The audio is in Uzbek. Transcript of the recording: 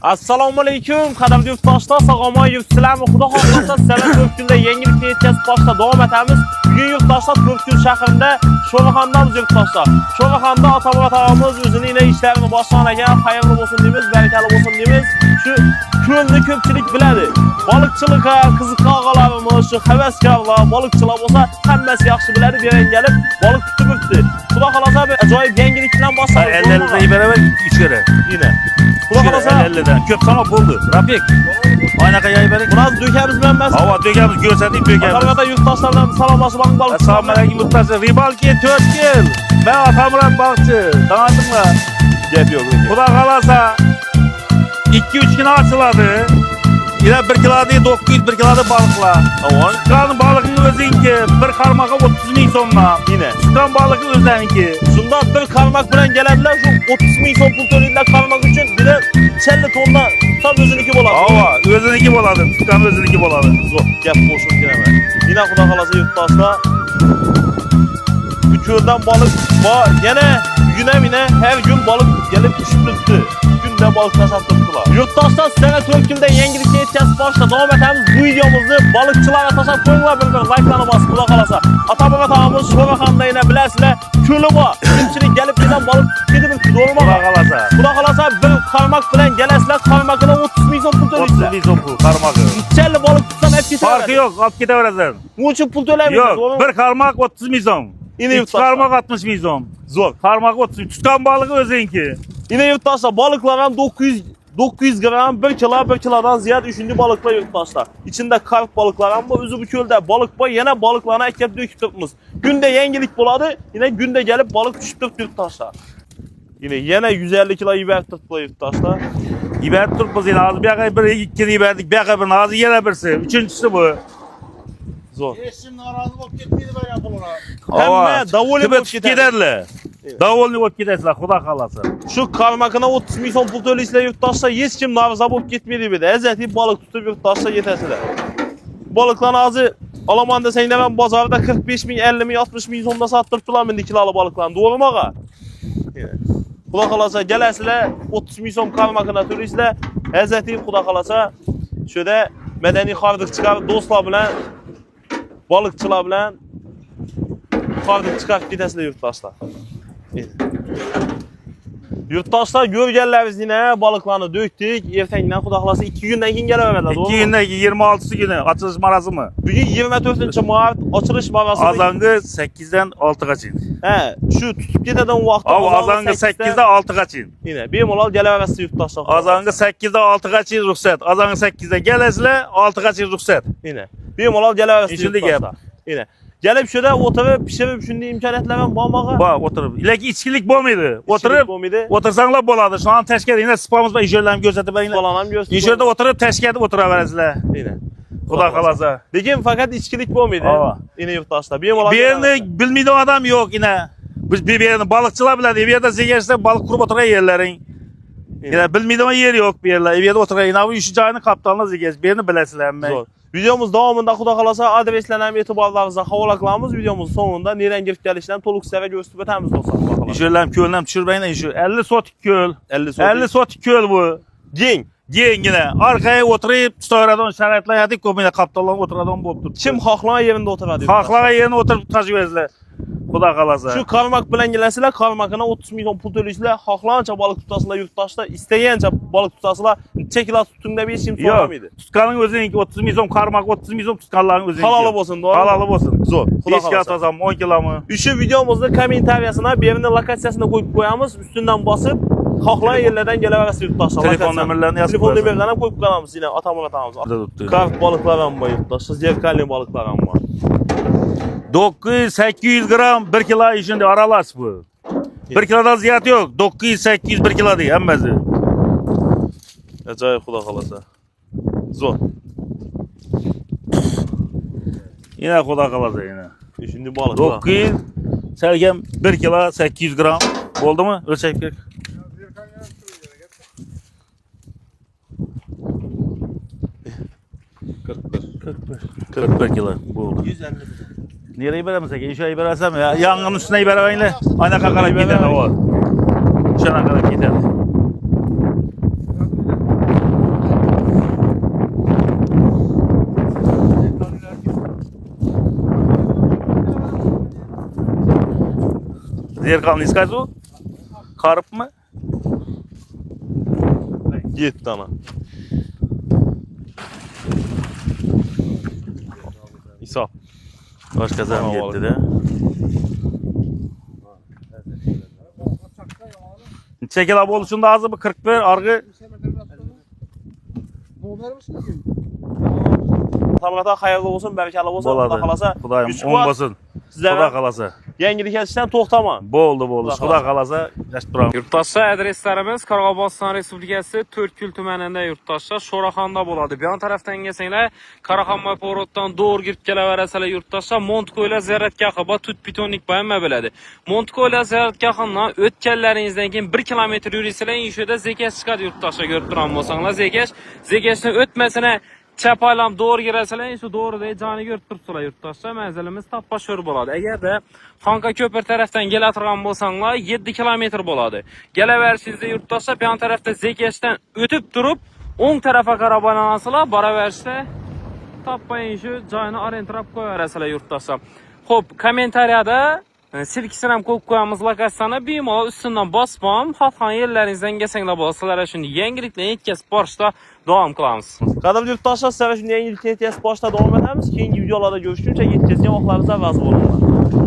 Assalomu alaykum, qadrli yurtdoshlar, sog'lom sizlarni xudo xohlasa sizlar ko'pkunda yangilikni yetkazib boshda davom etamiz. Bugun yurtdoshlar To'rtko'l shahrida Sho'rxondamiz yurtdoshlar. Sho'rxonda ota-bola taomimiz o'zining ina ishlarini boshlagan ekan, xayrli bo'lsin deymiz, barakali bo'lsin deymiz. Shu ko'lni ko'pchilik biladi. Baliqchilikqa qiziqqan og'alarimiz, shu havaskorlar, baliqchilar bo'lsa, hammasi yaxshi biladi. Bu yerga kelib baliq tutib o'tdi. Xudo xohlasa bir ajoyib yangilik bilan boshlaymiz. 50 dan beraver 3 kere. Yine. Xudo xohlasa 50 dan. Ko'p sanoq bo'ldi. Rafik. Aynaqa yaybering. Biroz dökamiz bilan emas. Havo dökamiz, ko'rsating dökamiz. Albatta yurtdoshlardan salomlashib baliq. Assalomu alaykum yurtdoshlar. Ribalki To'rtko'l. Men Atamurat bog'chi. Tanidingmi? Gap yo'q. Xudo xolasa 2-3 kun ochiladi. Yine 1 kiloda 900, 1 kiloda balıklar. Avon. Tutgan balıkın o'zinki, bir qarmoqqa 30 ming so'mdan. Yine. Tutgan balıkın o'ziniki. Shunda bir qarmoq bilan keladilar, shu 30 ming so'm pul to'laydilar qarmoq uchun. Bir de 50 tonna sab o'ziniki bo'ladi. Ava, o'ziniki bo'ladi. Tutgan o'ziniki bo'ladi. Zo'r. Gap qo'shib kiraman. Yine xudo xolasa yurtdoshlar. Bu ko'ldan balık bor. Yana yine her gün balık gelip tushib turibdi. Kunda balık tashab turibdilar. Yurtdoshlar sizlarga To'rtko'lda yangilikni yetkazib boshda davom etamiz. Bu videomizni balıkçılarga tashab qo'yinglar, bir like'larni bosib xudo xolasa. Ota-bola taomimiz Sho'rxonda yana bilasizlar, ko'li bor. Ko'pchilik kelib kelgan balık ketib turibdi. Xudo xolasa. Xudo xolasa bir qarmoq bilan kelasizlar, qarmoqqa 30 ming so'm pul 30 to'laysiz. ming so'm pul qarmoqi. 350 balık tutsam hep ketaveradi. Farqi yo'q, olib ketaverasiz. Bu uchun pul to'laymiz. Yo'q, bir qarmoq 30 ming so'm. Yine İki yurtdoshlar. qarmoq 60 ming so'm. Zo'r. Qarmoq 30 ming. Tutgan balığı o'ziniki. Yine yurtdoshlar balıklar ham 900 gram, 1 kilodan ziyade üçüncü balıklar yurtdoshlar. İçinde karp balıklar ham bor, o'zi bu ko'lda balık bor, yana balıklarni akab dökib turibmiz. Günde yangilik bo'ladi, yine günde gelip balık tushib turibdi yurtdoshlar. Yine 150 kilo iberib turibdi yurtdoshlar. Iberib turibmiz, yana hozir bu yoqqa bir 2 iberdik, bu yoqqa bir hozir yana birsi, uchinchisi bu. Zo'r. Eşim narazı bo'lib ketmaydi bayram pullar. Hamma davoli bo'lib ketadilar. Davolni bo'lib ketasizlar, xudo xolasa. Shu qarmoqina 30 ming so'm pul to'laysizlar yurtdoshlar, hech kim nariza bo'lib ketmaydi bu yerda. Azatli balık tutib yurtdoshlar yetasizlar. Balıklarni hozir olaman desanglar ham bozorda 45 ming, 50 ming, 60 ming so'mda sotib turibdilar mindi kiloli balıklarni. To'g'rimi og'a? Xudo xolasa kelasizlar, 30 ming so'm qarmoqina to'laysizlar. Azatli xudo xolasa shuda madaniy xordiq chiqarib do'stlar bilan balıkçılar bilan xordiq chiqarib ketasizlar yurtdoshlar. Yurtdoshlar ko'rganlaringiz yine balıklarni döktük. Ertangdan xudo xolasa 2 kundan keyin kelaveradilar. 2 kundan keyin 26 kuni ochilish marosimi. Bugun 24-mart ochilish marosimi. Azangi 8 dan 6 gacha. He, shu tutib ketadigan vaqtda azangi 8 dan 6 gacha. Yine bemalol kelaverasiz yurtdoshlar. Azangi 8 dan 6 gacha ruxsat. Azangi 8 dan kelasizlar, 6 gacha ruxsat. Yine bemalol kelaverasiz yurtdoshlar. Yine gelip şurada oturup pişirip shunday imkoniyatlar ham bormi? Bor, o'tirib. Lekin ichkilik bo'lmaydi. O'tirib, o'tirsanglar bo'ladi. Shu an tashkil yana spamiz bilan ijodlarni ko'rsatib beringlar. Falan ham ko'rsatib. Ijodda o'tirib tashkilda o'tiraverasizlar. Yine. Xudo xolasa. Lekin faqat ichkilik bo'lmaydi. Yine yurtdoshlar. Bemalol. Bu yerni bilmaydigan odam yo'q yine. Biz bu yerni balıkçılar biladi. Bu yerda zegashda balık qurib o'tirar yerlaring. Yine bilmaydigan yer yo'q bu yerlar. Bu yerda o'tirar. Yana bu ish joyini kaptanlar zegash. Bu yerni bilasizlarmi? Videomuz davomida xudo xolasa adreslarni ham e'tiborlaringizga havola qilamiz. Videomuz sonunda nerdan kirib kelishidan to'liq sizlarga ko'rsatib o'tamiz do'stlar. Ishlarni ko'lni ham tushirmayman, shu 50 sotik ko'l. 50 sotik ko'l bu. Gengina. Orqaga o'tirib, tutoradan sharoitlar yadik, ko'pina kaptanlar o'tiradigan bo'lib turibdi. Kim xohlagan yerida o'tiradi. Xohlagan yerda o'tirib tashibasizlar. Xudo xolasa. Shu qarmoq bilan kelasizlar, qarmoqina 30 ming so'm pul to'laysizlar, xohlagancha balık tutasizlar yurtdoshlar, istagancha balık tutasizlar, necha kilo tutdingda hech kim so'ramaydi. Tutganing o'ziniki 30 ming so'm, qarmoq 30 ming so'm, tutganlarning o'ziniki. Halol bo'lsin, to'g'ri? Halol bo'lsin. Zo'r. Xudo xolasa 10 kilomi. Shu videomizni kommentariyasini, bu yerning lokatsiyasini qo'yib qo'yamiz, ustidan bosib xohlagan yerlardan kelaverasiz yurtdoshlar. Telefon nomerlarini yozib telefon nomerlarini ham qo'yib qo'yamiz, yine ota-bola taomimiz. Karp balıklar ham bor yurtdoshlar, zerkalli balıklar ham bor. 900-800 gram 1 kilo içinde aralaş bu. 1 kilodan ziyade yok. 900-800 1 kilo değil hammasi. Ajoyib xudo xolasa. Zo'r. Yine xudo xolasa yine. Şimdi balık. 900 selgem 1 kilo 800 gram. Oldu mu? Ölçek gerek. 41 kilo bu oldu. 150 lira. Nereye veremezsek? İnşallah verersem ya. Yangın üstüne veremeyle. Ayna kakarak gider o. Şuna kadar gider. Zerkalını iskaz o. Karıp mı? 7 tane. İsa. Başka zaman Tamam, gitti de. Çekil abi oluşunda ağzı bu 41 argı. Talgata hayırlı olsun, berkeli olsun. Allah Boladı. kalasa. Kudayım üç 10 kuvat basın. sizlere Kuda kalasa. Yengilik etişten toxtama. Boldu. Kuda Kuda kalasa yaş duram. Yurttaşlar adreslerimiz Qarabağstan Respublikası Törtkül tümənində yurttaşlar Şoraxanda boladı. Bir yan tərəfdən gəlsənglər Qaraxanmay Poroddan doğru girib gələ verəsələr yurttaşlar Montko ilə zərrətgahı ba tut bitonik bayınma belədi. Montko ilə zərrətgahından ötkəllərinizdən keyin 1 kilometr yürüsələr inşədə Zekeş çıxadı yurttaşlar görüb duran bolsanlar Zekeşin ötməsinə Çapaylam doğru girəsələr inşə doğru deyə canı görüb durubsular yurttaşlar. Mənzilimiz tapbaşör boladı. Əgər də Xanqa köpür tərəfdən gələ atıran bolsanlar 7 kilometr boladı. Gələ verişinizdə yurttaşlar bir yan tərəfdə Zekeşdən ötüb durub 10 tərəfə qarabalanasılar bara verişdə tapbayın şu cayını arentrap qoyarasılar yurttaşlar. Xo'p, kommentariyada silkisini qo'yib qo'yamiz lokatsiyani bemalol ustidan bosmam. Xalqan yerlaringizdan gelsanglar bo'lsalar shunday yangiliklarni yetkazib borishda davom qilamiz. Qadrli yurttaşlar, sizlərə şimdi yengilikni ehtiyas başda davam edəmiz. Keyingi videolarda görüşdükcə yetkazgan vaxtlarınızda vəzi olunlar.